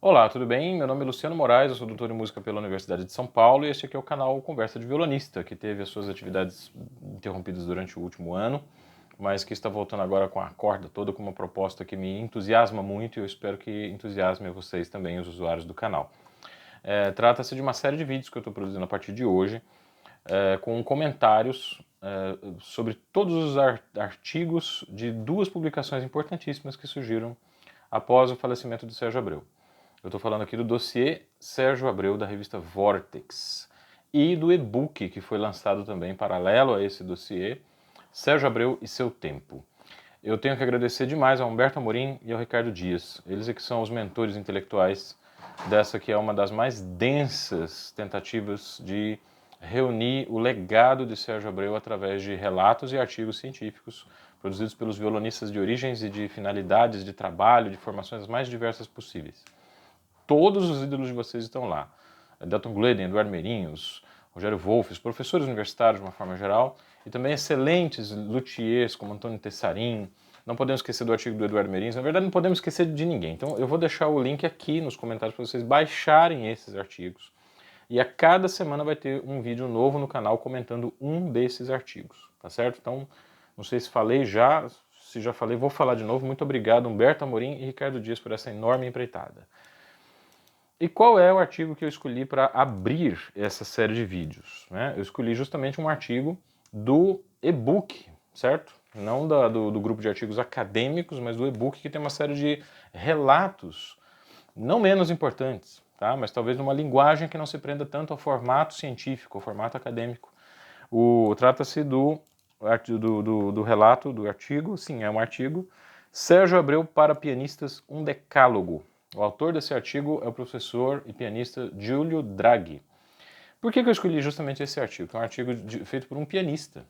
Olá, tudo bem? Meu nome é Luciano Moraes, eu sou doutor em música pela Universidade de São Paulo e este aqui é o canal Conversa de Violonista, que teve as suas atividades interrompidas durante o último ano, mas que está voltando agora com a corda toda, com uma proposta que me entusiasma muito e eu espero que entusiasme a vocês também, os usuários do canal. Trata-se de uma série de vídeos que eu estou produzindo a partir de hoje, com comentários sobre todos os artigos de duas publicações importantíssimas que surgiram após o falecimento de Sérgio Abreu. Eu estou falando aqui do dossiê Sérgio Abreu, da revista Vortex, e do e-book que foi lançado também paralelo a esse dossiê, Sérgio Abreu e seu tempo. Eu tenho que agradecer demais ao Humberto Amorim e ao Ricardo Dias. Eles é que são os mentores intelectuais dessa que é uma das mais densas tentativas de reunir o legado de Sérgio Abreu através de relatos e artigos científicos produzidos pelos violonistas de origens e de finalidades de trabalho, de formações as mais diversas possíveis. Todos os ídolos de vocês estão lá. Delton Gleden, Eduardo Meirinhos, Rogério Wolff, os professores universitários de uma forma geral, e também excelentes luthiers como Antônio Tessarin. Não podemos esquecer do artigo do Eduardo Meirinhos, na verdade não podemos esquecer de ninguém. Então eu vou deixar o link aqui nos comentários para vocês baixarem esses artigos. E a cada semana vai ter um vídeo novo no canal comentando um desses artigos, tá certo? Então, não sei se falei já, se já falei, vou falar de novo. Muito obrigado, Humberto Amorim e Ricardo Dias, por essa enorme empreitada. E qual é o artigo que eu escolhi para abrir essa série de vídeos? Eu escolhi justamente um artigo do e-book, certo? Não do grupo de artigos acadêmicos, mas do e-book, que tem uma série de relatos não menos importantes, tá? Mas talvez numa linguagem que não se prenda tanto ao formato científico, ao formato acadêmico. Trata-se do relato, do artigo, sim, é um artigo, Sérgio Abreu para pianistas, um decálogo. O autor desse artigo é o professor e pianista Giulio Draghi. Por que eu escolhi justamente esse artigo? Que é um artigo feito por um pianista.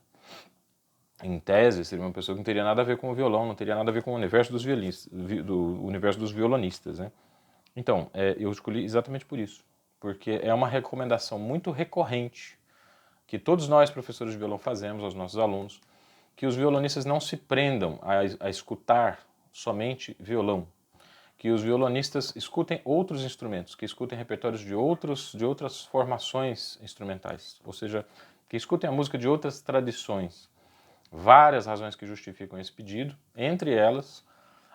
Em tese, seria uma pessoa que não teria nada a ver com o violão, não teria nada a ver com o universo dos violonistas, né? Então, eu escolhi exatamente por isso, porque é uma recomendação muito recorrente que todos nós, professores de violão, fazemos aos nossos alunos, que os violonistas não se prendam a escutar somente violão, que os violonistas escutem outros instrumentos, que escutem repertórios de outras formações instrumentais, ou seja, que escutem a música de outras tradições. Várias razões que justificam esse pedido, entre elas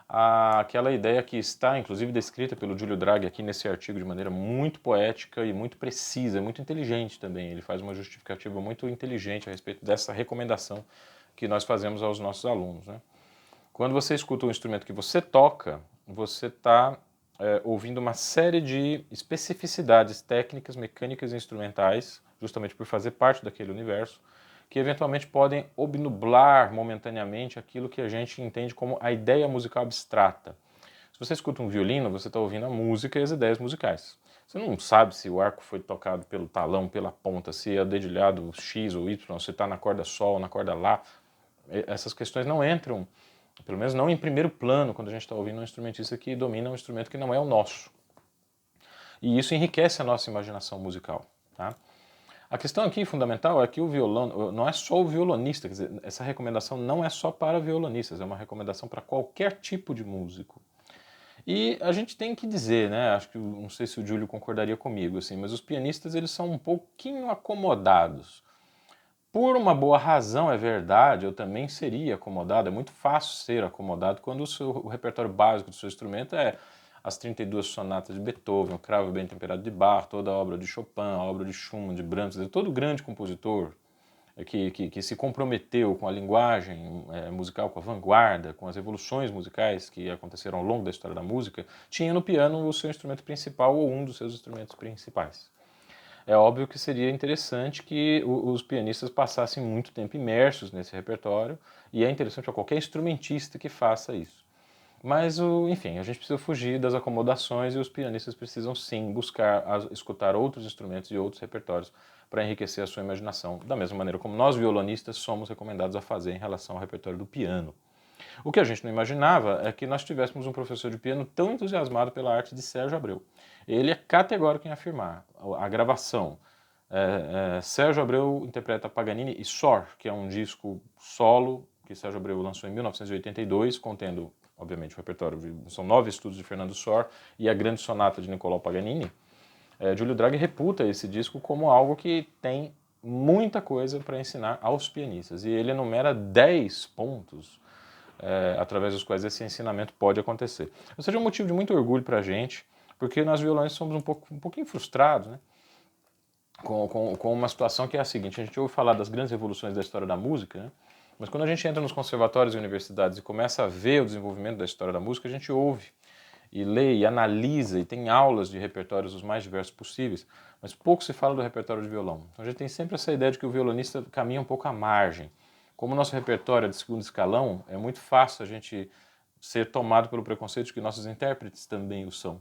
aquela ideia que está, inclusive, descrita pelo Giulio Draghi aqui nesse artigo de maneira muito poética e muito precisa, muito inteligente também. Ele faz uma justificativa muito inteligente a respeito dessa recomendação que nós fazemos aos nossos alunos, né? Quando você escuta um instrumento que você toca, você está ouvindo uma série de especificidades técnicas, mecânicas e instrumentais, justamente por fazer parte daquele universo, que eventualmente podem obnublar momentaneamente aquilo que a gente entende como a ideia musical abstrata. Se você escuta um violino, você está ouvindo a música e as ideias musicais. Você não sabe se o arco foi tocado pelo talão, pela ponta, se é dedilhado X ou Y, se está na corda Sol, na corda Lá. Essas questões não entram, pelo menos não em primeiro plano, quando a gente está ouvindo um instrumentista que domina um instrumento que não é o nosso. E isso enriquece a nossa imaginação musical, tá? A questão aqui fundamental é que o violão não é só o violonista, quer dizer, essa recomendação não é só para violonistas, é uma recomendação para qualquer tipo de músico. E a gente tem que dizer, né, acho que não sei se o Júlio concordaria comigo, assim, mas os pianistas eles são um pouquinho acomodados. Por uma boa razão, é verdade, eu também seria acomodado, é muito fácil ser acomodado quando o repertório básico do seu instrumento é as 32 sonatas de Beethoven, o Cravo Bem Temperado de Bach, toda a obra de Chopin, a obra de Schumann, de Brahms, todo grande compositor que se comprometeu com a linguagem musical, com a vanguarda, com as evoluções musicais que aconteceram ao longo da história da música, tinha no piano o seu instrumento principal ou um dos seus instrumentos principais. É óbvio que seria interessante que os pianistas passassem muito tempo imersos nesse repertório, e é interessante para qualquer instrumentista que faça isso. Mas, enfim, a gente precisa fugir das acomodações e os pianistas precisam sim buscar escutar outros instrumentos e outros repertórios para enriquecer a sua imaginação, da mesma maneira como nós violonistas somos recomendados a fazer em relação ao repertório do piano. O que a gente não imaginava é que nós tivéssemos um professor de piano tão entusiasmado pela arte de Sérgio Abreu. Ele é categórico em afirmar a gravação. Sérgio Abreu interpreta Paganini e Sor, que é um disco solo que Sérgio Abreu lançou em 1982, contendo obviamente, o repertório, são 9 estudos de Fernando Sor e a grande sonata de Niccolò Paganini, Giulio Draghi reputa esse disco como algo que tem muita coisa para ensinar aos pianistas. E ele enumera 10 pontos através dos quais esse ensinamento pode acontecer. Ou seja, é um motivo de muito orgulho para a gente, porque nós violonistas somos um pouquinho frustrados, né? Com uma situação que é a seguinte: a gente ouve falar das grandes revoluções da história da música, né? Mas quando a gente entra nos conservatórios e universidades e começa a ver o desenvolvimento da história da música, a gente ouve e lê e analisa e tem aulas de repertórios os mais diversos possíveis, mas pouco se fala do repertório de violão. Então a gente tem sempre essa ideia de que o violonista caminha um pouco à margem. Como o nosso repertório é de segundo escalão, é muito fácil a gente ser tomado pelo preconceito de que nossos intérpretes também o são.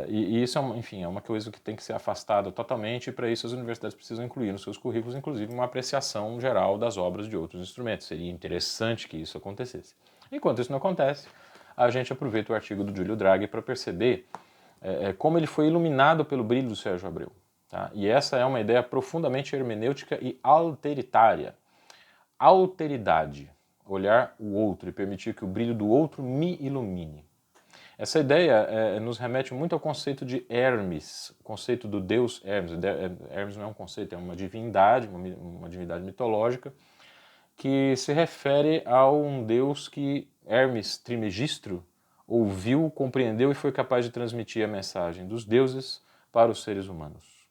E isso, enfim, é uma coisa que tem que ser afastada totalmente, e para isso as universidades precisam incluir nos seus currículos, inclusive, uma apreciação geral das obras de outros instrumentos. Seria interessante que isso acontecesse. Enquanto isso não acontece, a gente aproveita o artigo do Giulio Draghi para perceber como ele foi iluminado pelo brilho do Sérgio Abreu. Tá? E essa é uma ideia profundamente hermenêutica e alteritária. Alteridade, olhar o outro e permitir que o brilho do outro me ilumine. Essa ideia nos remete muito ao conceito de Hermes, o conceito do deus Hermes. Hermes não é um conceito, é uma divindade mitológica, que se refere a um deus que Hermes Trismegistro ouviu, compreendeu e foi capaz de transmitir a mensagem dos deuses para os seres humanos.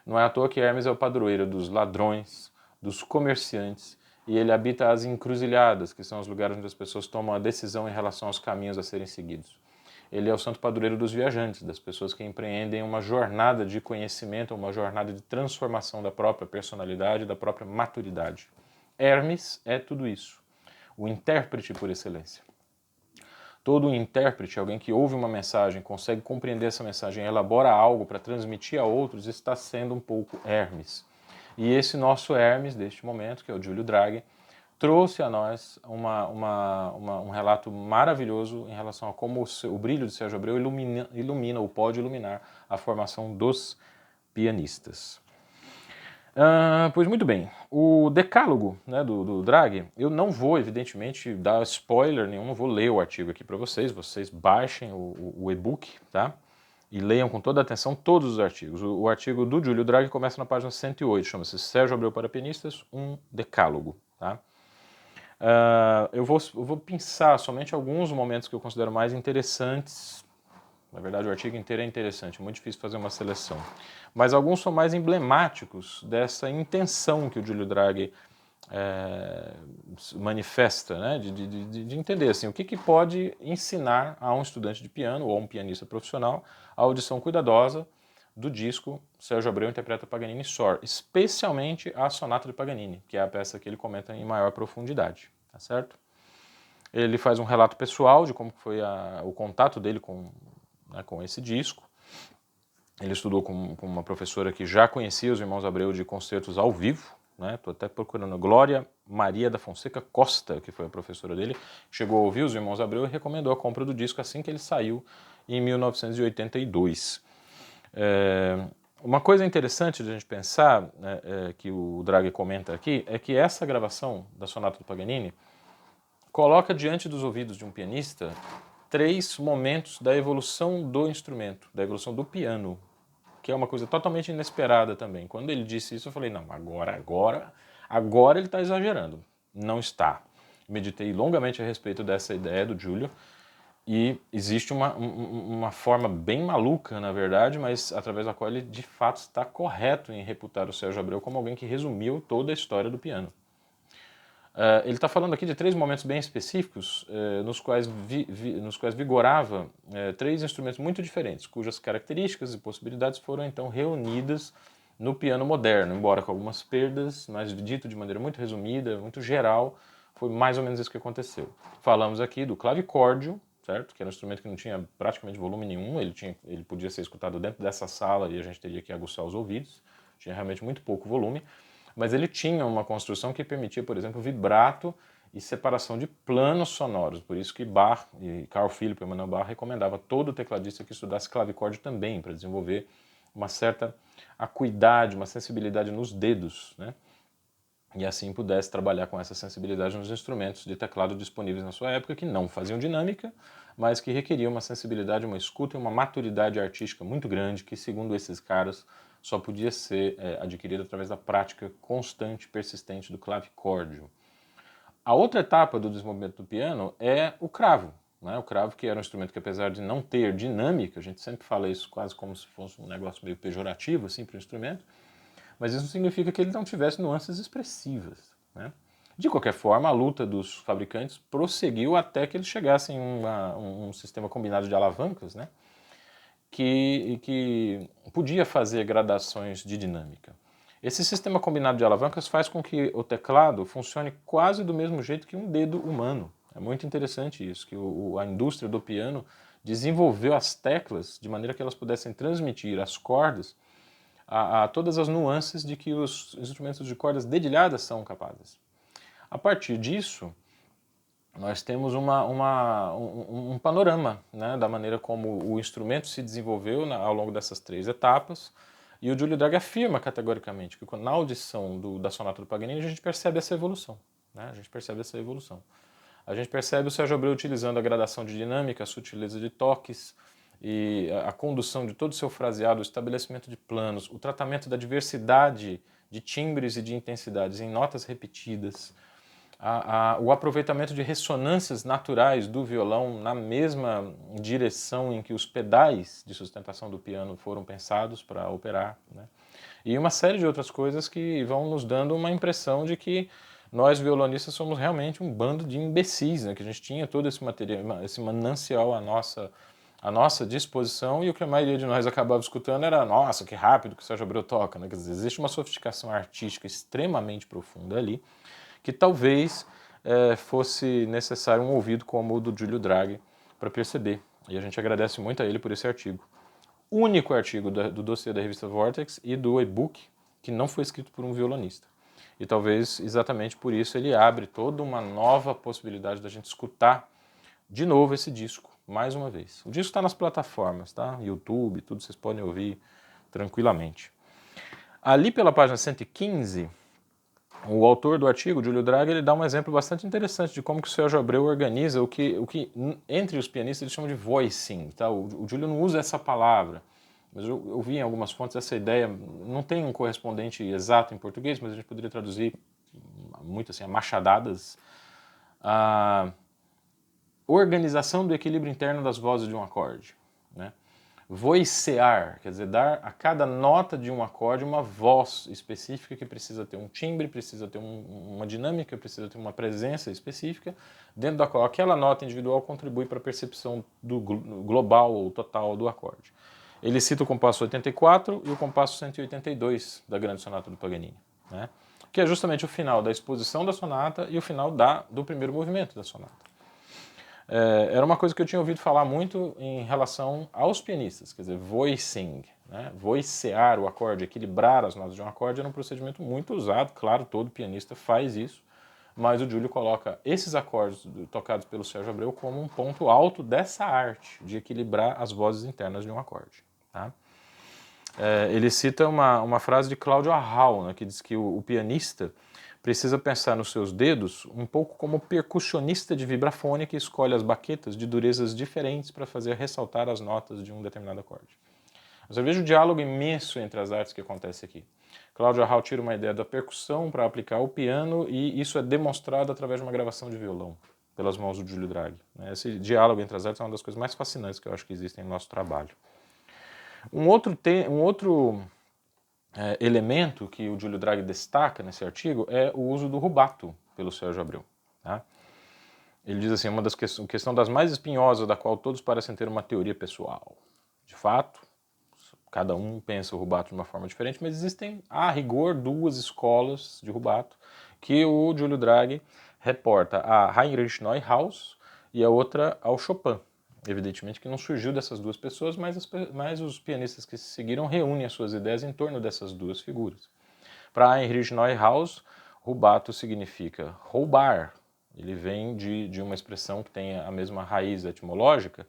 Não é à toa que Hermes é o padroeiro dos ladrões, dos comerciantes, e ele habita as encruzilhadas, que são os lugares onde as pessoas tomam a decisão em relação aos caminhos a serem seguidos. Ele é o santo padroeiro dos viajantes, das pessoas que empreendem uma jornada de conhecimento, uma jornada de transformação da própria personalidade, da própria maturidade. Hermes é tudo isso, o intérprete por excelência. Todo intérprete, alguém que ouve uma mensagem, consegue compreender essa mensagem, elabora algo para transmitir a outros, está sendo um pouco Hermes. E esse nosso Hermes, deste momento, que é o Giulio Draghi, trouxe a nós um relato maravilhoso em relação a como o brilho de Sérgio Abreu ilumina ou pode iluminar a formação dos pianistas. Pois muito bem, o decálogo, né, do Draghi, eu não vou, evidentemente, dar spoiler nenhum, não vou ler o artigo aqui para vocês baixem o e-book, tá? E leiam com toda atenção todos os artigos. O artigo do Giulio Draghi começa na página 108, chama-se Sérgio Abreu para Pianistas, um decálogo, tá? Eu vou pensar somente alguns momentos que eu considero mais interessantes. Na verdade, o artigo inteiro é interessante, é muito difícil fazer uma seleção. Mas alguns são mais emblemáticos dessa intenção que o Giulio Draghi manifesta, né, de entender assim, o que pode ensinar a um estudante de piano ou a um pianista profissional a audição cuidadosa do disco Sérgio Abreu interpreta Paganini Sor, especialmente a Sonata de Paganini, que é a peça que ele comenta em maior profundidade, tá certo? Ele faz um relato pessoal de como foi o contato dele com esse disco. Ele estudou com uma professora que já conhecia os irmãos Abreu de concertos ao vivo, né? Estou até procurando Glória Maria da Fonseca Costa, que foi a professora dele, chegou a ouvir os irmãos Abreu e recomendou a compra do disco assim que ele saiu em 1982. Uma coisa interessante de a gente pensar, que o Draghi comenta aqui, é que essa gravação da Sonata do Paganini coloca diante dos ouvidos de um pianista 3 momentos da evolução do instrumento, da evolução do piano, que é uma coisa totalmente inesperada também. Quando ele disse isso, eu falei, não, agora ele está exagerando. Não está. Meditei longamente a respeito dessa ideia do Giulio, e existe uma forma bem maluca, na verdade, mas através da qual ele de fato está correto em reputar o Sérgio Abreu como alguém que resumiu toda a história do piano. Ele está falando aqui de 3 momentos bem específicos, nos quais vigorava 3 instrumentos muito diferentes, cujas características e possibilidades foram então reunidas no piano moderno, embora com algumas perdas, mas dito de maneira muito resumida, muito geral, foi mais ou menos isso que aconteceu. Falamos aqui do clavicórdio, certo? Que era um instrumento que não tinha praticamente volume nenhum, ele podia ser escutado dentro dessa sala e a gente teria que aguçar os ouvidos, tinha realmente muito pouco volume. Mas ele tinha uma construção que permitia, por exemplo, vibrato e separação de planos sonoros. Por isso que Bach e Carl Philipp Emanuel Bach recomendava todo tecladista que estudasse clavicórdio também, para desenvolver uma certa acuidade, uma sensibilidade nos dedos, né? e assim pudesse trabalhar com essa sensibilidade nos instrumentos de teclado disponíveis na sua época, que não faziam dinâmica, mas que requeriam uma sensibilidade, uma escuta e uma maturidade artística muito grande, que, segundo esses caras, só podia ser adquirida através da prática constante e persistente do clavicórdio. A outra etapa do desenvolvimento do piano é o cravo. Né? O cravo, que era um instrumento que, apesar de não ter dinâmica, a gente sempre fala isso quase como se fosse um negócio meio pejorativo assim, para o instrumento, mas isso não significa que ele não tivesse nuances expressivas. Né? De qualquer forma, a luta dos fabricantes prosseguiu até que eles chegassem a um sistema combinado de alavancas, né? que podia fazer gradações de dinâmica. Esse sistema combinado de alavancas faz com que o teclado funcione quase do mesmo jeito que um dedo humano. É muito interessante isso, que a indústria do piano desenvolveu as teclas de maneira que elas pudessem transmitir as cordas a todas as nuances de que os instrumentos de cordas dedilhadas são capazes. A partir disso, nós temos um panorama, né, da maneira como o instrumento se desenvolveu ao longo dessas 3 etapas, e o Giulio Draghi afirma categoricamente que na audição da sonata do Paganini a gente percebe essa evolução. Né, a gente percebe essa evolução. A gente percebe o Sérgio Abreu utilizando a gradação de dinâmica, a sutileza de toques, e a condução de todo o seu fraseado, o estabelecimento de planos, o tratamento da diversidade de timbres e de intensidades em notas repetidas, o aproveitamento de ressonâncias naturais do violão na mesma direção em que os pedais de sustentação do piano foram pensados para operar, né? E uma série de outras coisas que vão nos dando uma impressão de que nós violonistas somos realmente um bando de imbecis, né? Que a gente tinha todo esse material, esse manancial à nossa disposição, e o que a maioria de nós acabava escutando era: nossa, que rápido que o Sérgio Abreu toca, né? Quer dizer, existe uma sofisticação artística extremamente profunda ali, que talvez fosse necessário um ouvido como o do Giulio Draghi para perceber. E a gente agradece muito a ele por esse artigo. Único artigo do dossiê da revista Vortex e do e-book que não foi escrito por um violonista. E talvez exatamente por isso ele abre toda uma nova possibilidade da gente escutar de novo esse disco, mais uma vez. O disco está nas plataformas, tá? YouTube, tudo, vocês podem ouvir tranquilamente. Ali pela página 115, o autor do artigo, Giulio Draghi, ele dá um exemplo bastante interessante de como que o Sérgio Abreu organiza o que entre os pianistas eles chamam de voicing. Tá? O Giulio não usa essa palavra, mas eu vi em algumas fontes essa ideia, não tem um correspondente exato em português, mas a gente poderia traduzir muito assim, a machadadas, a organização do equilíbrio interno das vozes de um acorde. Né? Voicear, quer dizer, dar a cada nota de um acorde uma voz específica que precisa ter um timbre, precisa ter uma dinâmica, precisa ter uma presença específica, dentro da qual aquela nota individual contribui para a percepção do global ou total do acorde. Ele cita o compasso 84 e o compasso 182 da Grande Sonata do Paganini, né? Que é justamente o final da exposição da sonata e o final do primeiro movimento da sonata. Era uma coisa que eu tinha ouvido falar muito em relação aos pianistas, quer dizer, voicing, né? Voicear o acorde, equilibrar as notas de um acorde era um procedimento muito usado, claro, todo pianista faz isso, mas o Giulio coloca esses acordes tocados pelo Sérgio Abreu como um ponto alto dessa arte de equilibrar as vozes internas de um acorde. Tá? Ele cita uma frase de Claudio Arrau, né, que diz que o pianista precisa pensar nos seus dedos um pouco como percussionista de vibrafone que escolhe as baquetas de durezas diferentes para fazer ressaltar as notas de um determinado acorde. Você veja o diálogo imenso entre as artes que acontece aqui. Claudio Arrau tira uma ideia da percussão para aplicar ao piano e isso é demonstrado através de uma gravação de violão, pelas mãos do Giulio Draghi. Esse diálogo entre as artes é uma das coisas mais fascinantes que eu acho que existem no nosso trabalho. Um outro elemento que o Giulio Draghi destaca nesse artigo é o uso do rubato pelo Sérgio Abreu. Tá? Ele diz assim, uma das questão das mais espinhosas, da qual todos parecem ter uma teoria pessoal. De fato, cada um pensa o rubato de uma forma diferente, mas existem, a rigor, 2 escolas de rubato que o Giulio Draghi reporta, a Heinrich Neuhaus e a outra ao Chopin. Evidentemente que não surgiu dessas 2 pessoas, mas os pianistas que se seguiram reúnem as suas ideias em torno dessas 2 figuras. Para Heinrich Neuhaus, rubato significa roubar. Ele vem de uma expressão que tem a mesma raiz etimológica.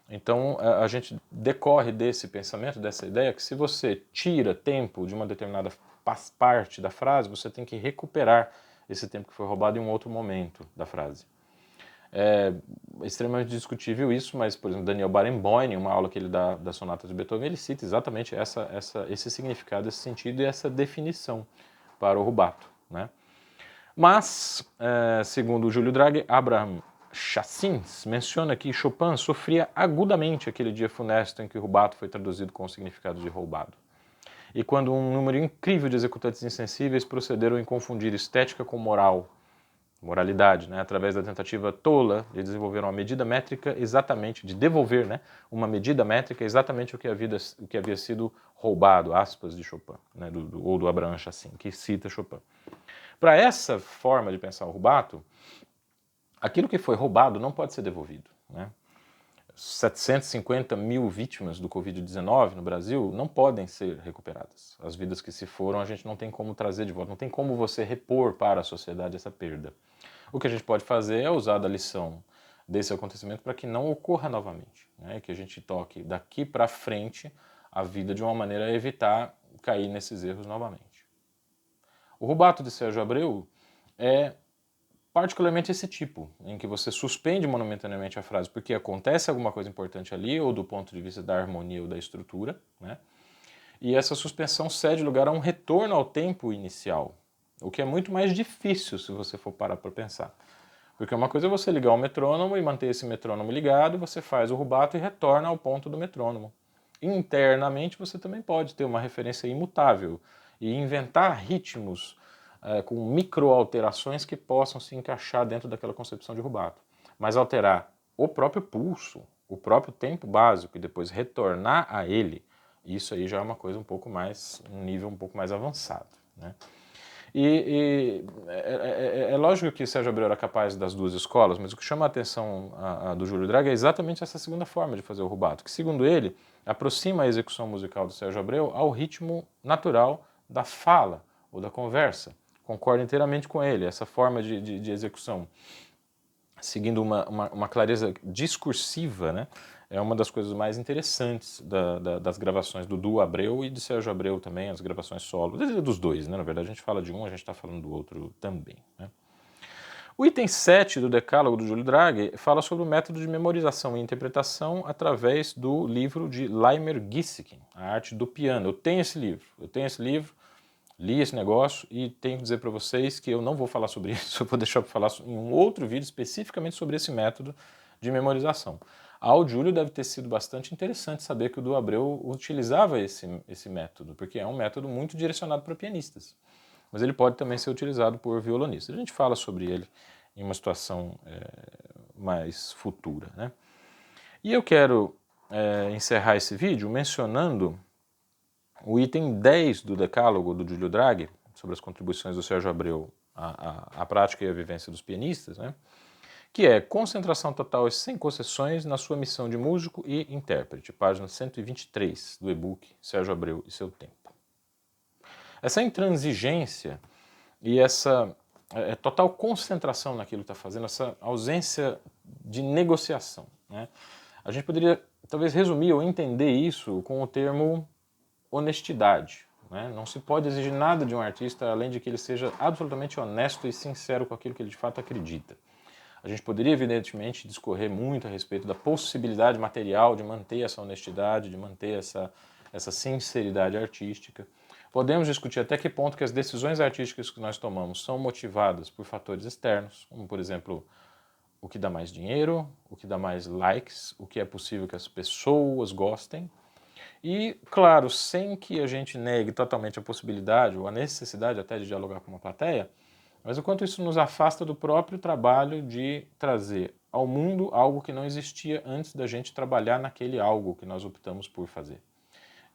Então a gente decorre desse pensamento, dessa ideia, que se você tira tempo de uma determinada parte da frase, você tem que recuperar esse tempo que foi roubado em um outro momento da frase. É extremamente discutível isso, mas, por exemplo, Daniel Barenboim, em uma aula que ele dá da sonata de Beethoven, ele cita exatamente esse significado, esse sentido e essa definição para o rubato, né? Mas, segundo o Júlio Draghi, Abraham Chassins menciona que Chopin sofria agudamente aquele dia funesto em que o rubato foi traduzido com o significado de roubado. E quando um número incrível de executantes insensíveis procederam em confundir estética com moralidade, né, através da tentativa tola de desenvolver uma medida métrica exatamente, de devolver, né, uma medida métrica exatamente o que havia sido roubado, aspas, de Chopin, né, ou do Abraham Chassin, que cita Chopin. Para essa forma de pensar o rubato, aquilo que foi roubado não pode ser devolvido, né? 750 mil vítimas do Covid-19 no Brasil não podem ser recuperadas. As vidas que se foram a gente não tem como trazer de volta, não tem como você repor para a sociedade essa perda. O que a gente pode fazer é usar da lição desse acontecimento para que não ocorra novamente, né? Que a gente toque daqui para frente a vida de uma maneira a evitar cair nesses erros novamente. O rubato de Sérgio Abreu é particularmente esse tipo, em que você suspende momentaneamente a frase porque acontece alguma coisa importante ali, ou do ponto de vista da harmonia ou da estrutura, né? E essa suspensão cede lugar a um retorno ao tempo inicial, o que é muito mais difícil se você for parar para pensar. Porque uma coisa é você ligar o metrônomo e manter esse metrônomo ligado, você faz o rubato e retorna ao ponto do metrônomo. Internamente você também pode ter uma referência imutável e inventar ritmos com micro-alterações que possam se encaixar dentro daquela concepção de rubato. Mas alterar o próprio pulso, o próprio tempo básico e depois retornar a ele, isso aí já é uma coisa um pouco mais, um nível um pouco mais avançado, né? É lógico que Sérgio Abreu era capaz das duas escolas, mas o que chama a atenção do Júlio Draghi é exatamente essa segunda forma de fazer o rubato, que segundo ele, aproxima a execução musical do Sérgio Abreu ao ritmo natural da fala ou da conversa. Concordo inteiramente com ele, essa forma de execução, seguindo uma clareza discursiva, né? É uma das coisas mais interessantes das gravações do duo Abreu e de Sérgio Abreu também, as gravações solo, dos dois, né? Na verdade a gente fala de um, a gente está falando do outro também, né? O item 7 do decálogo do Júlio Draghi fala sobre o método de memorização e interpretação através do livro de Laimer Gieseking, A Arte do Piano. Eu tenho esse livro, li esse negócio e tenho que dizer para vocês que eu não vou falar sobre isso, eu vou deixar para falar em um outro vídeo especificamente sobre esse método de memorização. Ao Júlio deve ter sido bastante interessante saber que o do Abreu utilizava esse método, porque é um método muito direcionado para pianistas. Mas ele pode também ser utilizado por violonistas. A gente fala sobre ele em uma situação mais futura, né? E eu quero encerrar esse vídeo mencionando o item 10 do decálogo do Júlio Draghi, sobre as contribuições do Sérgio Abreu à prática e à vivência dos pianistas, né? Que é concentração total e sem concessões na sua missão de músico e intérprete, página 123 do e-book Sérgio Abreu e seu tempo. Essa intransigência e essa total concentração naquilo que está fazendo, essa ausência de negociação, né? A gente poderia talvez resumir ou entender isso com o termo honestidade, né? Não se pode exigir nada de um artista além de que ele seja absolutamente honesto e sincero com aquilo que ele de fato acredita. A gente poderia, evidentemente, discorrer muito a respeito da possibilidade material de manter essa honestidade, de manter essa sinceridade artística. Podemos discutir até que ponto que as decisões artísticas que nós tomamos são motivadas por fatores externos, como, por exemplo, o que dá mais dinheiro, o que dá mais likes, o que é possível que as pessoas gostem. E, claro, sem que a gente negue totalmente a possibilidade ou a necessidade até de dialogar com uma plateia, mas o quanto isso nos afasta do próprio trabalho de trazer ao mundo algo que não existia antes da gente trabalhar naquele algo que nós optamos por fazer.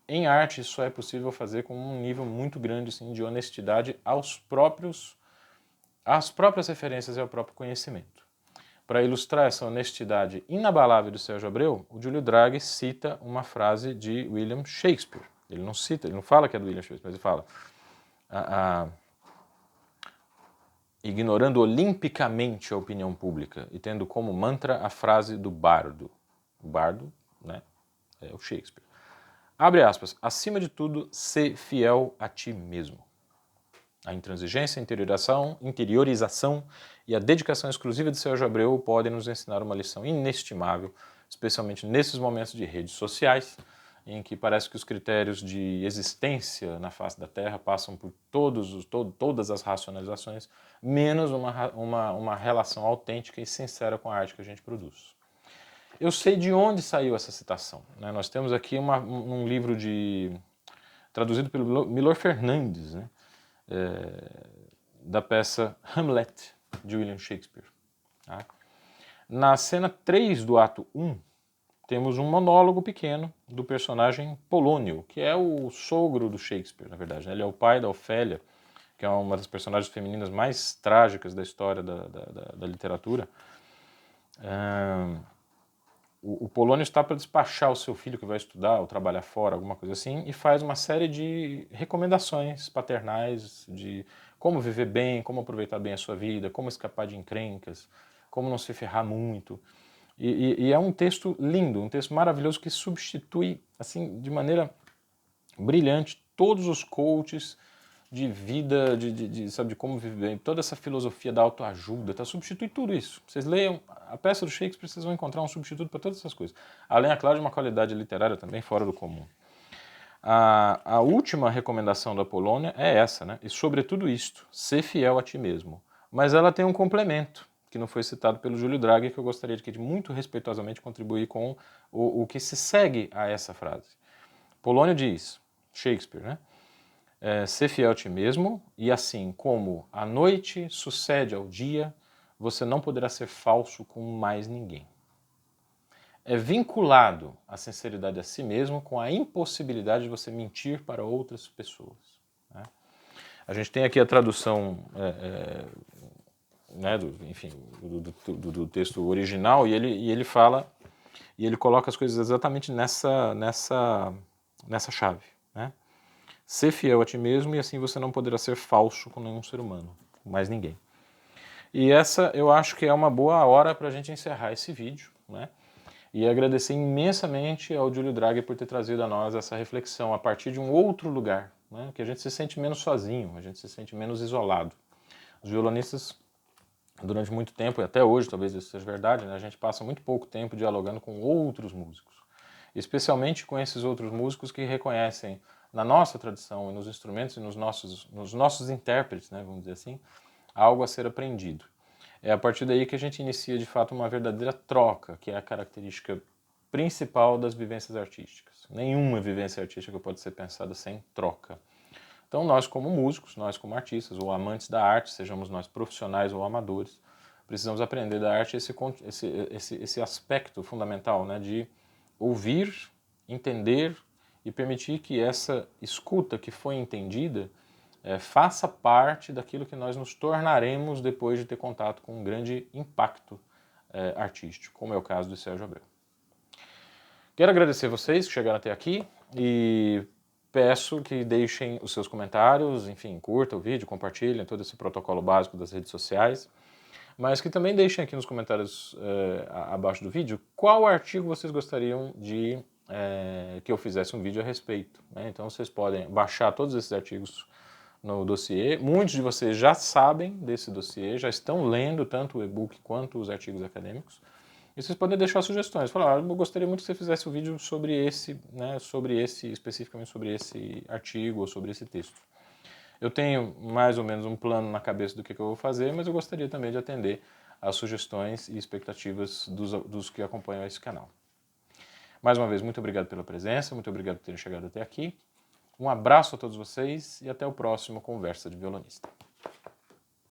Em arte, isso é possível fazer com um nível muito grande assim, de honestidade às próprias referências e ao próprio conhecimento. Para ilustrar essa honestidade inabalável do Sérgio Abreu, o Júlio Draghi cita uma frase de William Shakespeare. Ele não fala que é do William Shakespeare, mas ele fala ignorando olimpicamente a opinião pública e tendo como mantra a frase do bardo. O bardo, né, é o Shakespeare. Abre aspas, acima de tudo, sê fiel a ti mesmo. A intransigência, interiorização e a dedicação exclusiva de Sérgio Abreu podem nos ensinar uma lição inestimável, especialmente nesses momentos de redes sociais, em que parece que os critérios de existência na face da Terra passam por todas as racionalizações, menos uma relação autêntica e sincera com a arte que a gente produz. Eu sei de onde saiu essa citação, né? Nós temos aqui um livro traduzido pelo Milor Fernandes, né? Da peça Hamlet, de William Shakespeare. Tá? Na cena 3 do ato 1, temos um monólogo pequeno do personagem Polônio, que é o sogro do Shakespeare, na verdade. Né? Ele é o pai da Ofélia, que é uma das personagens femininas mais trágicas da história da literatura. O Polônio está para despachar o seu filho que vai estudar ou trabalhar fora, alguma coisa assim, e faz uma série de recomendações paternais de como viver bem, como aproveitar bem a sua vida, como escapar de encrencas, como não se ferrar muito. E é um texto lindo, um texto maravilhoso que substitui, assim, de maneira brilhante, todos os coaches de vida, sabe, de como viver bem, toda essa filosofia da autoajuda, tá? Substitui tudo isso. Vocês leiam a peça do Shakespeare, vocês vão encontrar um substituto para todas essas coisas. Além, é claro, de uma qualidade literária também fora do comum. A última recomendação da Polônia é essa, né? E sobre tudo isto, ser fiel a ti mesmo. Mas ela tem um complemento, que não foi citado pelo Júlio Draghi, que eu gostaria de muito respeitosamente contribuir com o que se segue a essa frase. Polônio diz, Shakespeare, né? Ser fiel a ti mesmo, e assim como a noite sucede ao dia, você não poderá ser falso com mais ninguém. É vinculado a sinceridade a si mesmo com a impossibilidade de você mentir para outras pessoas. Né? A gente tem aqui a tradução né, do texto original, e ele fala, e ele coloca as coisas exatamente nessa chave. Né? Ser fiel a ti mesmo, e assim você não poderá ser falso com nenhum ser humano, com mais ninguém. E essa eu acho que é uma boa hora para a gente encerrar esse vídeo, né? E agradecer imensamente ao Júlio Draghi por ter trazido a nós essa reflexão a partir de um outro lugar, né? Que a gente se sente menos sozinho, a gente se sente menos isolado. Os violonistas, durante muito tempo, e até hoje talvez isso seja verdade, né? A gente passa muito pouco tempo dialogando com outros músicos, especialmente com esses outros músicos que reconhecem na nossa tradição e nos instrumentos e nos nossos intérpretes, né, vamos dizer assim, algo a ser aprendido. É a partir daí que a gente inicia de fato uma verdadeira troca, que é a característica principal das vivências artísticas. Nenhuma vivência artística pode ser pensada sem troca. Então nós como músicos, nós como artistas ou amantes da arte, sejamos nós profissionais ou amadores, precisamos aprender da arte esse aspecto fundamental, né, de ouvir, entender e permitir que essa escuta que foi entendida faça parte daquilo que nós nos tornaremos depois de ter contato com um grande impacto artístico, como é o caso do Sérgio Abreu. Quero agradecer vocês que chegaram até aqui e peço que deixem os seus comentários, enfim, curta o vídeo, compartilhem todo esse protocolo básico das redes sociais, mas que também deixem aqui nos comentários abaixo do vídeo qual artigo vocês gostariam que eu fizesse um vídeo a respeito. Né? Então vocês podem baixar todos esses artigos no dossiê. Muitos de vocês já sabem desse dossiê, já estão lendo tanto o e-book quanto os artigos acadêmicos. E vocês podem deixar sugestões. Falar, eu gostaria muito que você fizesse um vídeo sobre especificamente sobre esse artigo ou sobre esse texto. Eu tenho mais ou menos um plano na cabeça do que eu vou fazer, mas eu gostaria também de atender às sugestões e expectativas dos que acompanham esse canal. Mais uma vez, muito obrigado pela presença, muito obrigado por terem chegado até aqui. Um abraço a todos vocês e até o próximo Conversa de Violonista.